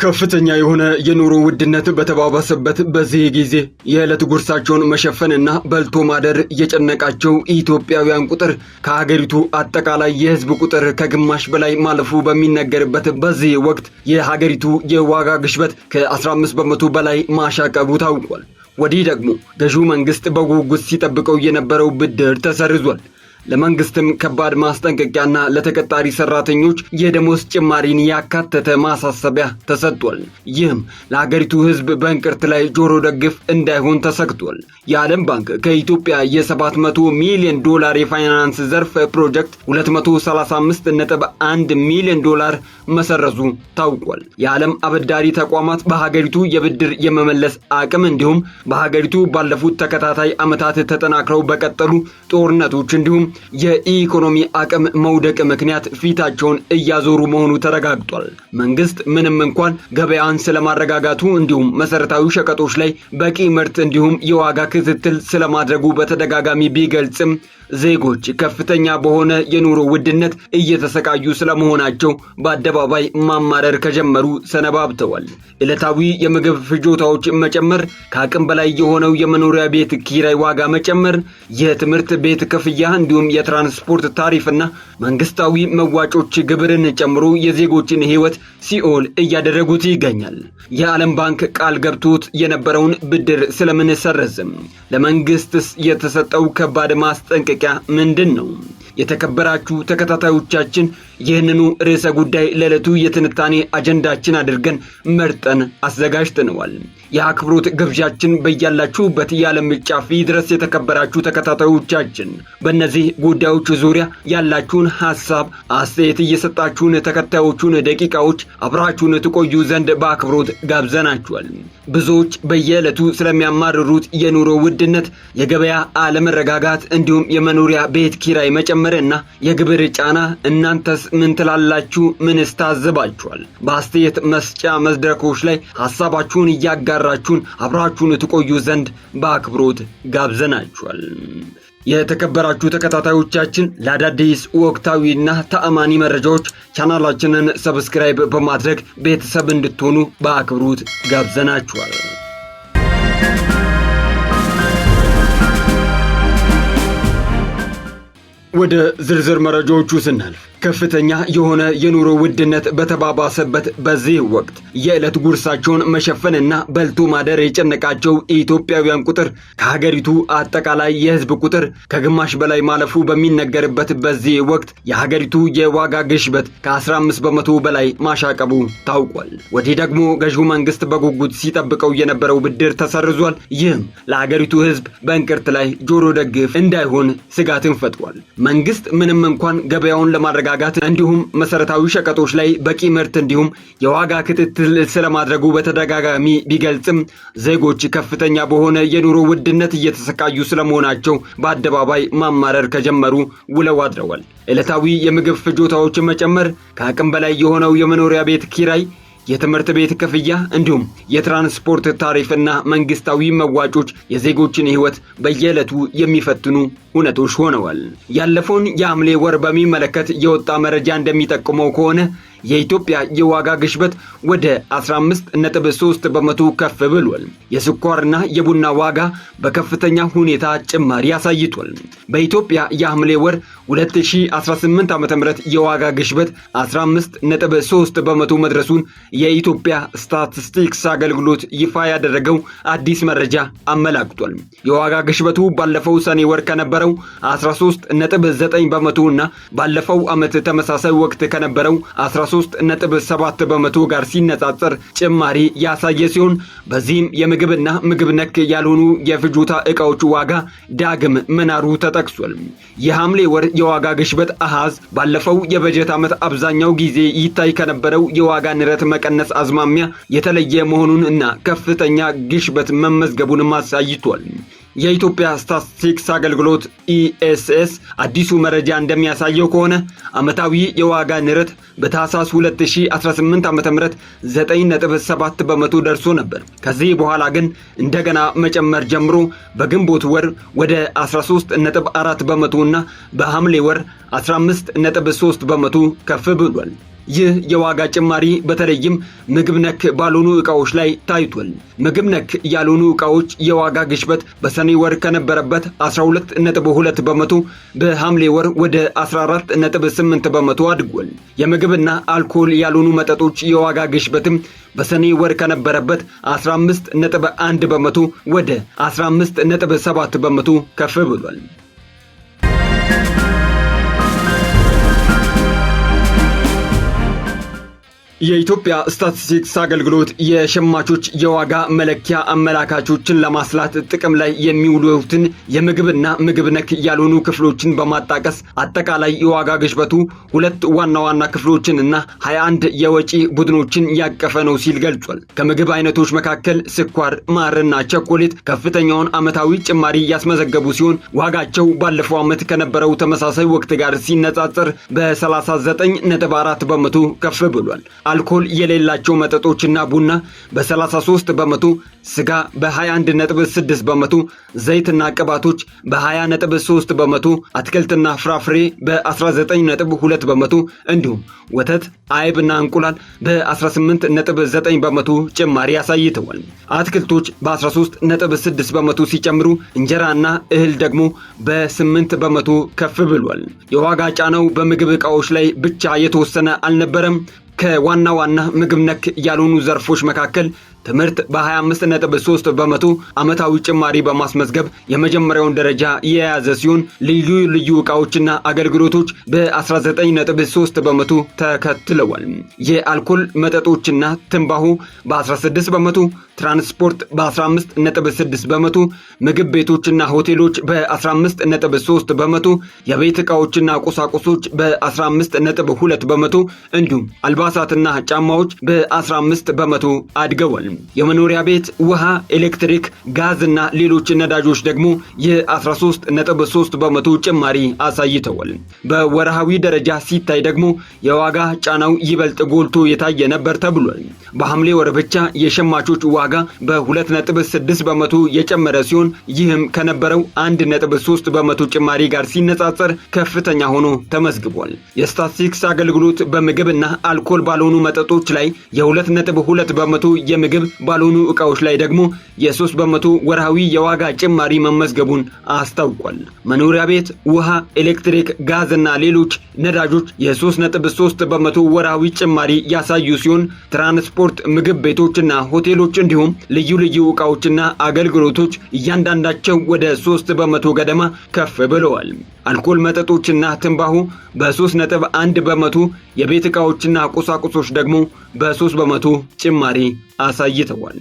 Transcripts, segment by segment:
ከፍተኛ የሆነ የኑሮ ውድነት በተባባሰበት በዚህ ጊዜ የዕለት ጉርሳቸውን መሸፈንና በልቶ ማደር የጨነቃቸው ኢትዮጵያውያን ቁጥር ከሀገሪቱ አጠቃላይ የሕዝብ ቁጥር ከግማሽ በላይ ማለፉ በሚነገርበት በዚህ ወቅት የሀገሪቱ የዋጋ ግሽበት ከ15 በመቶ በላይ ማሻቀቡ ታውቋል። ወዲህ ደግሞ ገዢው መንግስት በጉጉት ሲጠብቀው የነበረው ብድር ተሰርዟል። ለመንግስትም ከባድ ማስጠንቀቂያና ለተቀጣሪ ሰራተኞች የደሞዝ ጭማሪን ያካተተ ማሳሰቢያ ተሰጥቷል። ይህም ለሀገሪቱ ሕዝብ በእንቅርት ላይ ጆሮ ደግፍ እንዳይሆን ተሰግቷል። የዓለም ባንክ ከኢትዮጵያ የ700 ሚሊዮን ዶላር የፋይናንስ ዘርፍ ፕሮጀክት 235.1 ሚሊዮን ዶላር መሰረዙ ታውቋል። የዓለም አበዳሪ ተቋማት በሀገሪቱ የብድር የመመለስ አቅም እንዲሁም በሀገሪቱ ባለፉት ተከታታይ ዓመታት ተጠናክረው በቀጠሉ ጦርነቶች እንዲሁም የኢኮኖሚ አቅም መውደቅ ምክንያት ፊታቸውን እያዞሩ መሆኑ ተረጋግጧል። መንግስት ምንም እንኳን ገበያን ስለማረጋጋቱ እንዲሁም መሰረታዊ ሸቀጦች ላይ በቂ ምርት እንዲሁም የዋጋ ክትትል ስለማድረጉ በተደጋጋሚ ቢገልጽም ዜጎች ከፍተኛ በሆነ የኑሮ ውድነት እየተሰቃዩ ስለመሆናቸው በአደባባይ ማማረር ከጀመሩ ሰነባብተዋል። ዕለታዊ የምግብ ፍጆታዎች መጨመር፣ ከአቅም በላይ የሆነው የመኖሪያ ቤት ኪራይ ዋጋ መጨመር፣ የትምህርት ቤት ክፍያ እንዲሁም የትራንስፖርት ታሪፍና መንግስታዊ መዋጮች ግብርን ጨምሮ የዜጎችን ሕይወት ሲኦል እያደረጉት ይገኛል። የዓለም ባንክ ቃል ገብቶት የነበረውን ብድር ስለምን ሰረዘም? ለመንግስትስ የተሰጠው ከባድ ማስጠንቀቂያ ምንድን ነው? የተከበራችሁ ተከታታዮቻችን ይህንኑ ርዕሰ ጉዳይ ለዕለቱ የትንታኔ አጀንዳችን አድርገን መርጠን አዘጋጅተነዋል። የአክብሮት ግብዣችን በያላችሁበት የዓለም ጫፍ ድረስ የተከበራችሁ ተከታታዮቻችን በእነዚህ ጉዳዮች ዙሪያ ያላችሁን ሐሳብ አስተያየት እየሰጣችሁን ተከታዮቹን ደቂቃዎች አብራችሁን ትቆዩ ዘንድ በአክብሮት ጋብዘናችኋል። ብዙዎች በየዕለቱ ስለሚያማርሩት የኑሮ ውድነት፣ የገበያ አለመረጋጋት እንዲሁም የመኖሪያ ቤት ኪራይ መጨመርና የግብር ጫና እናንተስ ምን ትላላችሁ? ምንስ ታዘባችኋል? በአስተያየት መስጫ መድረኮች ላይ ሐሳባችሁን እያጋራችሁን አብራችሁን ትቆዩ ዘንድ በአክብሮት ጋብዘናችኋል። የተከበራችሁ ተከታታዮቻችን ለአዳዲስ ወቅታዊና ተአማኒ መረጃዎች ቻናላችንን ሰብስክራይብ በማድረግ ቤተሰብ እንድትሆኑ በአክብሮት ጋብዘናችኋል። ወደ ዝርዝር መረጃዎቹ ስናልፍ ከፍተኛ የሆነ የኑሮ ውድነት በተባባሰበት በዚህ ወቅት የዕለት ጉርሳቸውን መሸፈንና በልቶ ማደር የጨነቃቸው ኢትዮጵያውያን ቁጥር ከሀገሪቱ አጠቃላይ የሕዝብ ቁጥር ከግማሽ በላይ ማለፉ በሚነገርበት በዚህ ወቅት የሀገሪቱ የዋጋ ግሽበት ከ15 በመቶ በላይ ማሻቀቡ ታውቋል። ወዲህ ደግሞ ገዢው መንግስት በጉጉት ሲጠብቀው የነበረው ብድር ተሰርዟል። ይህም ለሀገሪቱ ሕዝብ በእንቅርት ላይ ጆሮ ደግፍ እንዳይሆን ስጋትን ፈጥሯል። መንግስት ምንም እንኳን ገበያውን ለማረጋጋት እንዲሁም መሰረታዊ ሸቀጦች ላይ በቂ ምርት እንዲሁም የዋጋ ክትትል ስለማድረጉ በተደጋጋሚ ቢገልጽም ዜጎች ከፍተኛ በሆነ የኑሮ ውድነት እየተሰቃዩ ስለመሆናቸው በአደባባይ ማማረር ከጀመሩ ውለው አድረዋል። ዕለታዊ የምግብ ፍጆታዎች መጨመር፣ ከአቅም በላይ የሆነው የመኖሪያ ቤት ኪራይ፣ የትምህርት ቤት ክፍያ እንዲሁም የትራንስፖርት ታሪፍና መንግስታዊ መዋጮች የዜጎችን ሕይወት በየዕለቱ የሚፈትኑ እውነቶች ሆነዋል። ያለፈውን የሐምሌ ወር በሚመለከት የወጣ መረጃ እንደሚጠቁመው ከሆነ የኢትዮጵያ የዋጋ ግሽበት ወደ 15.3 በመቶ ከፍ ብሏል። የስኳርና የቡና ዋጋ በከፍተኛ ሁኔታ ጭማሪ አሳይቷል። በኢትዮጵያ የሐምሌ ወር 2018 ዓ.ም የዋጋ ግሽበት 15.3 በመቶ መድረሱን የኢትዮጵያ ስታቲስቲክስ አገልግሎት ይፋ ያደረገው አዲስ መረጃ አመላክቷል። የዋጋ ግሽበቱ ባለፈው ሰኔ ወር ከነበረው 13.9 በመቶ እና ባለፈው ዓመት ተመሳሳይ ወቅት ከነበረው 13.7 በመቶ ጋር ሲነጻጸር ጭማሪ ያሳየ ሲሆን በዚህም የምግብና ምግብ ነክ ያልሆኑ የፍጆታ ዕቃዎች ዋጋ ዳግም መናሩ ተጠቅሷል። የሐምሌ ወር የዋጋ ግሽበት አሃዝ ባለፈው የበጀት ዓመት አብዛኛው ጊዜ ይታይ ከነበረው የዋጋ ንረት መቀነስ አዝማሚያ የተለየ መሆኑን እና ከፍተኛ ግሽበት መመዝገቡን አሳይቷል። የኢትዮጵያ ስታቲስቲክስ አገልግሎት ኢኤስኤስ አዲሱ መረጃ እንደሚያሳየው ከሆነ ዓመታዊ የዋጋ ንረት በታህሳስ 2018 ዓ.ም 9.7 በመቶ ደርሶ ነበር። ከዚህ በኋላ ግን እንደገና መጨመር ጀምሮ በግንቦት ወር ወደ 13.4 በመቶ እና በሐምሌ ወር 15.3 በመቶ ከፍ ብሏል። ይህ የዋጋ ጭማሪ በተለይም ምግብ ነክ ባልሆኑ ዕቃዎች ላይ ታይቷል። ምግብ ነክ ያልሆኑ ዕቃዎች የዋጋ ግሽበት በሰኔ ወር ከነበረበት 12.2 በመቶ በሐምሌ ወር ወደ 14.8 በመቶ አድጓል። የምግብና አልኮል ያልሆኑ መጠጦች የዋጋ ግሽበትም በሰኔ ወር ከነበረበት 15.1 በመቶ ወደ 15.7 በመቶ ከፍ ብሏል። የኢትዮጵያ ስታቲስቲክስ አገልግሎት የሸማቾች የዋጋ መለኪያ አመላካቾችን ለማስላት ጥቅም ላይ የሚውሉትን የምግብና ምግብ ነክ ያልሆኑ ክፍሎችን በማጣቀስ አጠቃላይ የዋጋ ግሽበቱ ሁለት ዋና ዋና ክፍሎችንና 21 የወጪ ቡድኖችን ያቀፈ ነው ሲል ገልጿል። ከምግብ አይነቶች መካከል ስኳር፣ ማርና ቸኮሌት ከፍተኛውን ዓመታዊ ጭማሪ ያስመዘገቡ ሲሆን ዋጋቸው ባለፈው ዓመት ከነበረው ተመሳሳይ ወቅት ጋር ሲነጻጸር በ39.4 በመቶ ከፍ ብሏል። አልኮል የሌላቸው መጠጦችና ቡና በ33 በመቶ፣ ስጋ በ21.6 በመቶ፣ ዘይትና ቅባቶች በ20.3 በመቶ፣ አትክልትና ፍራፍሬ በ19.2 በመቶ እንዲሁም ወተት፣ አይብና እንቁላል በ18.9 በመቶ ጭማሪ አሳይተዋል። አትክልቶች በ13.6 በመቶ ሲጨምሩ እንጀራና እህል ደግሞ በ8 በመቶ ከፍ ብሏል። የዋጋ ጫናው በምግብ ዕቃዎች ላይ ብቻ የተወሰነ አልነበረም። ከዋና ዋና ምግብ ነክ ያልሆኑ ዘርፎች መካከል ትምህርት በ25.3 በመቶ ዓመታዊ ጭማሪ በማስመዝገብ የመጀመሪያውን ደረጃ የያዘ ሲሆን ልዩ ልዩ ዕቃዎችና አገልግሎቶች በ19.3 በመቶ ተከትለዋል። የአልኮል መጠጦችና ትንባሆ በ16 በመቶ፣ ትራንስፖርት በ15.6 በመቶ፣ ምግብ ቤቶችና ሆቴሎች በ15.3 በመቶ፣ የቤት ዕቃዎችና ቁሳቁሶች በ15.2 በመቶ እንዲሁም አልባሳትና ጫማዎች በ15 በመቶ አድገዋል። የመኖሪያ ቤት፣ ውሃ፣ ኤሌክትሪክ፣ ጋዝና ሌሎች ነዳጆች ደግሞ የ13.3 በመቶ ጭማሪ አሳይተዋል። በወርሃዊ ደረጃ ሲታይ ደግሞ የዋጋ ጫናው ይበልጥ ጎልቶ የታየ ነበር ተብሏል። በሐምሌ ወር ብቻ የሸማቾች ዋጋ በ2.6 በመቶ የጨመረ ሲሆን ይህም ከነበረው 1.3 በመቶ ጭማሪ ጋር ሲነጻጸር ከፍተኛ ሆኖ ተመዝግቧል። የስታቲስቲክስ አገልግሎት በምግብና አልኮል ባልሆኑ መጠጦች ላይ የ2.2 በመቶ የምግብ ባልሆኑ ዕቃዎች ላይ ደግሞ የ3 በመቶ ወርሃዊ የዋጋ ጭማሪ መመዝገቡን አስታውቋል። መኖሪያ ቤት፣ ውሃ፣ ኤሌክትሪክ፣ ጋዝና ሌሎች ነዳጆች የ3.3 በመቶ ወርሃዊ ጭማሪ ያሳዩ ሲሆን ትራንስፖርት፣ ምግብ ቤቶችና ሆቴሎች እንዲሁም ልዩ ልዩ ዕቃዎችና አገልግሎቶች እያንዳንዳቸው ወደ 3 በመቶ ገደማ ከፍ ብለዋል። አልኮል መጠጦችና ትንባሆ በ3.1 በመቶ፣ የቤት ዕቃዎችና ቁሳቁሶች ደግሞ በ3 በመቶ ጭማሪ አሳይተዋል።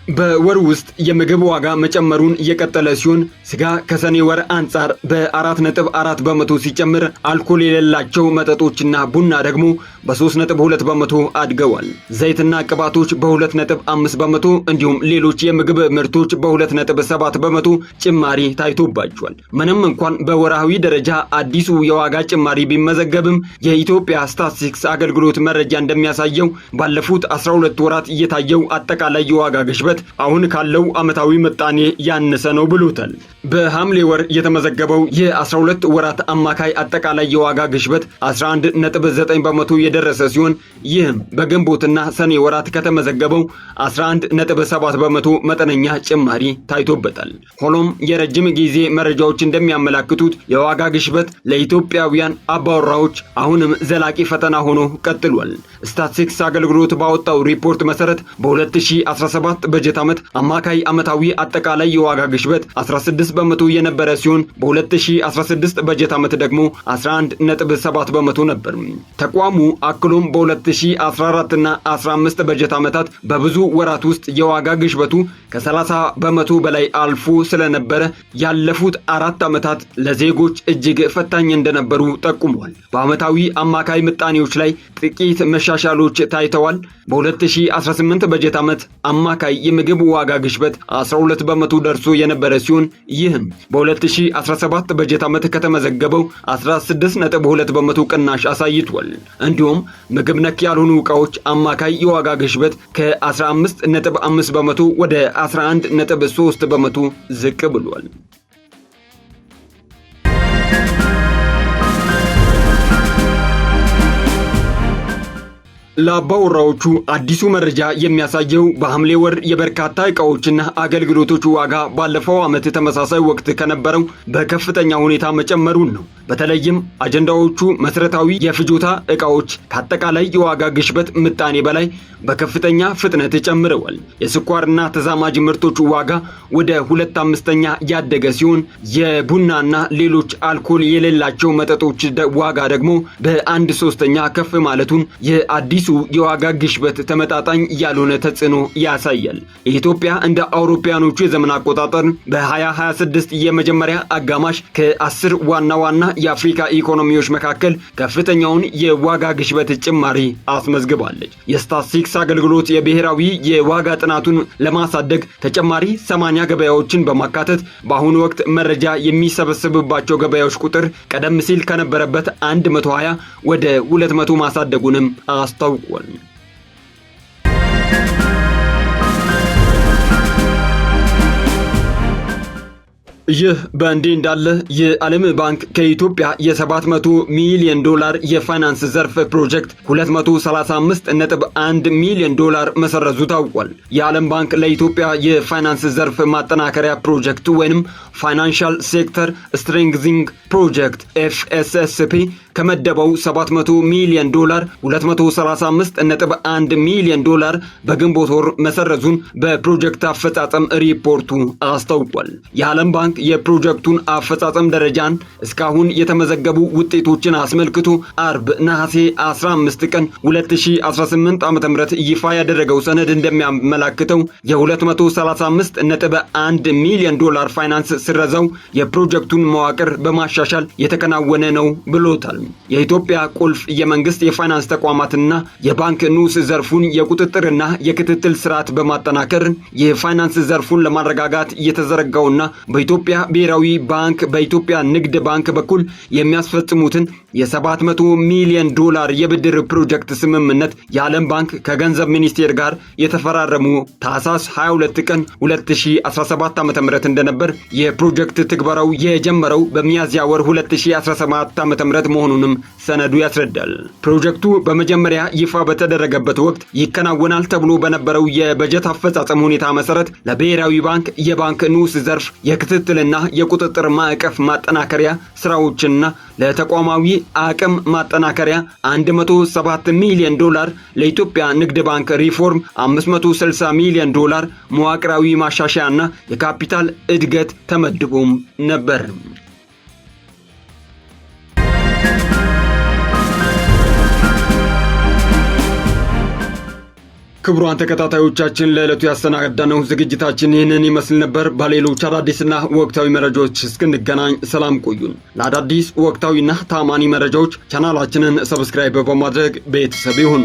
በወር ውስጥ የምግብ ዋጋ መጨመሩን የቀጠለ ሲሆን ስጋ ከሰኔ ወር አንጻር በ4.4 በመቶ ሲጨምር አልኮል የሌላቸው መጠጦችና ቡና ደግሞ በ3.2 በመቶ አድገዋል። ዘይትና ቅባቶች በ2.5 በመቶ እንዲሁም ሌሎች የምግብ ምርቶች በ2.7 በመቶ ጭማሪ ታይቶባቸዋል። ምንም እንኳን በወርሃዊ ደረጃ አዲሱ የዋጋ ጭማሪ ቢመዘገብም የኢትዮጵያ ስታቲስቲክስ አገልግሎት መረጃ እንደሚያሳየው ባለፉት 12 ወራት እየታየው አጠቃላይ የዋጋ ግሽበት አሁን ካለው ዓመታዊ ምጣኔ ያነሰ ነው ብሎታል። በሐምሌ ወር የተመዘገበው የ12 ወራት አማካይ አጠቃላይ የዋጋ ግሽበት 11.9 በመቶ የደረሰ ሲሆን ይህም በግንቦትና ሰኔ ወራት ከተመዘገበው 11.7 በመቶ መጠነኛ ጭማሪ ታይቶበታል። ሆኖም የረጅም ጊዜ መረጃዎች እንደሚያመላክቱት የዋጋ ግሽበት ለኢትዮጵያውያን አባወራዎች አሁንም ዘላቂ ፈተና ሆኖ ቀጥሏል። ስታቲስቲክስ አገልግሎት ባወጣው ሪፖርት መሰረት በ2017 በጀት ዓመት አማካይ ዓመታዊ አጠቃላይ የዋጋ ግሽበት 16 በመቶ የነበረ ሲሆን በ2016 በጀት ዓመት ደግሞ 11.7 በመቶ ነበር። ተቋሙ አክሎም በ2014 እና 15 በጀት ዓመታት በብዙ ወራት ውስጥ የዋጋ ግሽበቱ ከ30 በመቶ በላይ አልፎ ስለነበረ ያለፉት 4 ዓመታት ለዜጎች እጅግ ፈታኝ እንደነበሩ ጠቁሟል። በዓመታዊ አማካይ ምጣኔዎች ላይ ጥቂት መሻሻሎች ታይተዋል። በ2018 በጀት ዓመት አማካይ የምግብ ዋጋ ግሽበት 12 በመቶ ደርሶ የነበረ ሲሆን ይህም በ2017 በጀት ዓመት ከተመዘገበው 16.2 በመቶ ቅናሽ አሳይቷል። እንዲሁም ምግብ ነክ ያልሆኑ ዕቃዎች አማካይ የዋጋ ግሽበት ከ15.5 በመቶ ወደ 11.3 በመቶ ዝቅ ብሏል። ለአባወራዎቹ አዲሱ መረጃ የሚያሳየው በሐምሌ ወር የበርካታ ዕቃዎችና አገልግሎቶች ዋጋ ባለፈው ዓመት ተመሳሳይ ወቅት ከነበረው በከፍተኛ ሁኔታ መጨመሩን ነው። በተለይም አጀንዳዎቹ መሰረታዊ የፍጆታ ዕቃዎች ከአጠቃላይ የዋጋ ግሽበት ምጣኔ በላይ በከፍተኛ ፍጥነት ጨምረዋል። የስኳርና ተዛማጅ ምርቶች ዋጋ ወደ 2/5 ያደገ ሲሆን የቡናና ሌሎች አልኮል የሌላቸው መጠጦች ዋጋ ደግሞ በ1/3 ከፍ ማለቱን የአዲሱ የዋጋ ግሽበት ተመጣጣኝ ያልሆነ ተጽዕኖ ያሳያል። ኢትዮጵያ እንደ አውሮፓውያኖቹ የዘመን አቆጣጠር በ2026 የመጀመሪያ አጋማሽ ከ10 ዋና ዋና የአፍሪካ ኢኮኖሚዎች መካከል ከፍተኛውን የዋጋ ግሽበት ጭማሪ አስመዝግባለች። የስታትስቲክስ አገልግሎት የብሔራዊ የዋጋ ጥናቱን ለማሳደግ ተጨማሪ 80 ገበያዎችን በማካተት በአሁኑ ወቅት መረጃ የሚሰበስብባቸው ገበያዎች ቁጥር ቀደም ሲል ከነበረበት 120 ወደ 200 ማሳደጉንም አስታውቋል። ይህ በእንዲህ እንዳለ የዓለም ባንክ ከኢትዮጵያ የ700 ሚሊዮን ዶላር የፋይናንስ ዘርፍ ፕሮጀክት 235.1 ሚሊዮን ዶላር መሰረዙ ታውቋል። የዓለም ባንክ ለኢትዮጵያ የፋይናንስ ዘርፍ ማጠናከሪያ ፕሮጀክት ወይንም ፋይናንሻል ሴክተር ስትሬንግዚንግ ፕሮጀክት FSSP ከመደበው 700 ሚሊዮን ዶላር 235.1 ሚሊዮን ዶላር በግንቦት ወር መሰረዙን በፕሮጀክት አፈጻጸም ሪፖርቱ አስታውቋል። የዓለም ባንክ የፕሮጀክቱን አፈጻጸም ደረጃን እስካሁን የተመዘገቡ ውጤቶችን አስመልክቶ አርብ ነሐሴ 15 ቀን 2018 ዓ.ም ይፋ ያደረገው ሰነድ እንደሚያመላክተው የ235.1 ሚሊዮን ዶላር ፋይናንስ ስረዛው የፕሮጀክቱን መዋቅር በማሻሻል የተከናወነ ነው ብሎታል። የኢትዮጵያ ቁልፍ የመንግስት የፋይናንስ ተቋማትና የባንክ ንዑስ ዘርፉን የቁጥጥርና የክትትል ስርዓት በማጠናከር የፋይናንስ ዘርፉን ለማረጋጋት የተዘረጋውና በኢትዮጵያ ብሔራዊ ባንክ በኢትዮጵያ ንግድ ባንክ በኩል የሚያስፈጽሙትን የ700 ሚሊዮን ዶላር የብድር ፕሮጀክት ስምምነት የዓለም ባንክ ከገንዘብ ሚኒስቴር ጋር የተፈራረሙ ታህሳስ 22 ቀን 2017 ዓ.ም እንደነበር የፕሮጀክት ትግበራው የጀመረው በሚያዝያ ወር 2017 ዓ.ም መሆኑንም ሰነዱ ያስረዳል። ፕሮጀክቱ በመጀመሪያ ይፋ በተደረገበት ወቅት ይከናወናል ተብሎ በነበረው የበጀት አፈጻጸም ሁኔታ መሰረት ለብሔራዊ ባንክ የባንክ ንዑስ ዘርፍ የክትትልና የቁጥጥር ማዕቀፍ ማጠናከሪያ ስራዎችና ለተቋማዊ አቅም ማጠናከሪያ 107 ሚሊዮን ዶላር፣ ለኢትዮጵያ ንግድ ባንክ ሪፎርም 560 ሚሊዮን ዶላር መዋቅራዊ ማሻሻያና የካፒታል እድገት ተመድቦም ነበር። ክቡራን ተከታታዮቻችን ለዕለቱ ያሰናዳነው ዝግጅታችን ይህንን ይመስል ነበር። በሌሎች አዳዲስና ወቅታዊ መረጃዎች እስክንገናኝ ሰላም ቆዩን። ለአዳዲስ ወቅታዊና ታማኒ መረጃዎች ቻናላችንን ሰብስክራይብ በማድረግ ቤተሰብ ይሁኑ።